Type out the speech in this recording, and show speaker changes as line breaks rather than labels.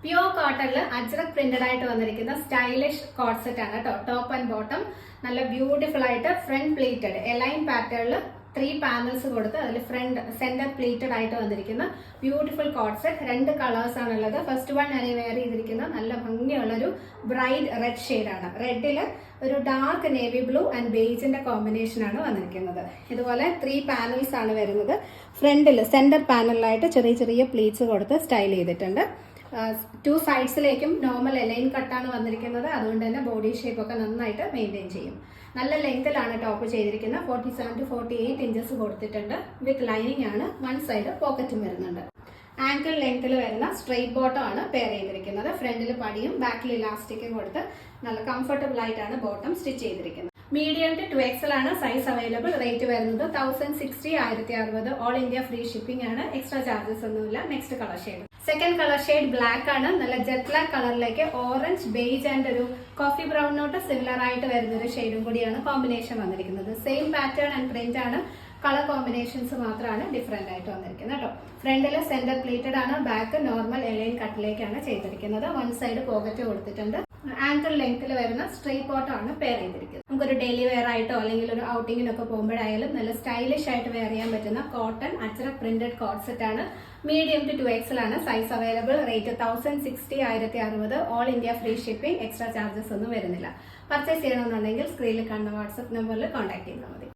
Pure കോട്ടണിൽ ajrak printed ആയിട്ട് വന്നിരിക്കുന്ന സ്റ്റൈലിഷ് കോട്ട് സെറ്റ് ആണ് കേട്ടോ. ടോപ്പ് ആൻഡ് ബോട്ടം നല്ല ബ്യൂട്ടിഫുൾ ആയിട്ട് ഫ്രണ്ട് പ്ലീറ്റഡ് എലൈൻ പാറ്റേണിൽ 3 പാനൽസ് കൊടുത്ത് അതിൽ ഫ്രണ്ട് സെന്റർ പ്ലീറ്റഡ് ആയിട്ട് വന്നിരിക്കുന്ന ബ്യൂട്ടിഫുൾ കോട്ട് സെറ്റ്. 2 കളേഴ്സ് ആണുള്ളത്. ഫസ്റ്റ് വൺ ഞാൻ വെയർ ചെയ്തിരിക്കുന്ന നല്ല ഭംഗിയുള്ള ഒരു ബ്രൈറ്റ് റെഡ് ഷെയ്ഡാണ്. റെഡില് ഒരു ഡാർക്ക് നേവി ബ്ലൂ ആൻഡ് ബേജിന്റെ കോമ്പിനേഷൻ ആണ് വന്നിരിക്കുന്നത്. ഇതുപോലെ 3 പാനൽസ് ആണ് വരുന്നത്. ഫ്രണ്ടിൽ സെന്റർ പാനലിലായിട്ട് ചെറിയ ചെറിയ പ്ലീറ്റ്സ് കൊടുത്ത് സ്റ്റൈൽ ചെയ്തിട്ടുണ്ട്. 2 സൈഡ്സിലേക്കും നോർമൽ എലൈൻ കട്ടാണ് വന്നിരിക്കുന്നത്. അതുകൊണ്ട് തന്നെ ബോഡി ഷേപ്പ് ഒക്കെ നന്നായിട്ട് മെയിൻറ്റെയിൻ ചെയ്യും. നല്ല ലെങ്തിലാണ് ടോപ്പ് ചെയ്തിരിക്കുന്നത്. 47 to 48 ഇഞ്ചസ് കൊടുത്തിട്ടുണ്ട്. വിത്ത് ലൈനിങ് ആണ്. 1 സൈഡ് പോക്കറ്റും വരുന്നുണ്ട്. ആങ്കിൾ ലെങ്തിൽ വരുന്ന സ്ട്രെയിറ്റ് ബോട്ടം ആണ് പെയർ ചെയ്തിരിക്കുന്നത്. ഫ്രണ്ടിൽ പടിയും ബാക്കിൽ ഇലാസ്റ്റിക്കും കൊടുത്ത് നല്ല കംഫർട്ടബിൾ ആയിട്ടാണ് ബോട്ടം സ്റ്റിച്ച് ചെയ്തിരിക്കുന്നത്. മീഡിയം ടു 2XL ആണ് സൈസ് അവൈലബിൾ. റേറ്റ് വരുന്നത് 1060 1060. ഓൾ ഇന്ത്യ ഫ്രീ ഷിപ്പിംഗ് ആണ്. എക്സ്ട്രാ ചാർജസ് ഒന്നുമില്ല. Next colour shade. Second colour shade black ആണ്. നല്ല ജെറ്റ് ബ്ലാക്ക് കളറിലേക്ക് ഓറഞ്ച് ബേജ് ആൻഡ് ഒരു കോഫി ബ്രൗണിനോട്ട് സിമിലർ ആയിട്ട് വരുന്ന ഒരു ഷെയ്ഡും കൂടിയാണ് കോമ്പിനേഷൻ വന്നിരിക്കുന്നത്. സെയിം പാറ്റേൺ ആൻഡ് പ്രിന്റ് ആണ്. കളർ കോമ്പിനേഷൻസ് മാത്രമാണ് ഡിഫറെന്റ് ആയിട്ട് വന്നിരിക്കുന്നത് കേട്ടോ. ഫ്രണ്ടിൽ സെന്റർ പ്ലീറ്റഡ് ആണ്. ബാക്ക് നോർമൽ എലൈൻ കട്ടിലേക്കാണ് ചെയ്തിരിക്കുന്നത്. 1 സൈഡ് പോക്കറ്റ് കൊടുത്തിട്ടുണ്ട്. ആങ്കിൾ ലെങ്ത്തിൽ വരുന്ന സ്ട്രെയിറ്റ് ബോട്ടം ആണ് പെയർ ചെയ്തിരിക്കുന്നത്. നമുക്കൊരു ഡെയിലി വെയർ ആയിട്ടോ അല്ലെങ്കിൽ ഒരു ഔട്ടിങ്ങിനൊക്കെ പോകുമ്പോഴായാലും നല്ല സ്റ്റൈലിഷ് ആയിട്ട് വെയർ ചെയ്യാൻ പറ്റുന്ന cotton ajrak printed coat set ആണ്. മീഡിയം ടു 2XL ആണ് size available. Rate 1060 1060. All India free shipping. Extra charges ഒന്നും വരുന്നില്ല. പർച്ചേസ് ചെയ്യണമെന്നുണ്ടെങ്കിൽ സ്ക്രീനിൽ കാണുന്ന വാട്സ്ആപ്പ് നമ്പറിൽ കോൺടാക്ട് ചെയ്താൽ മതി.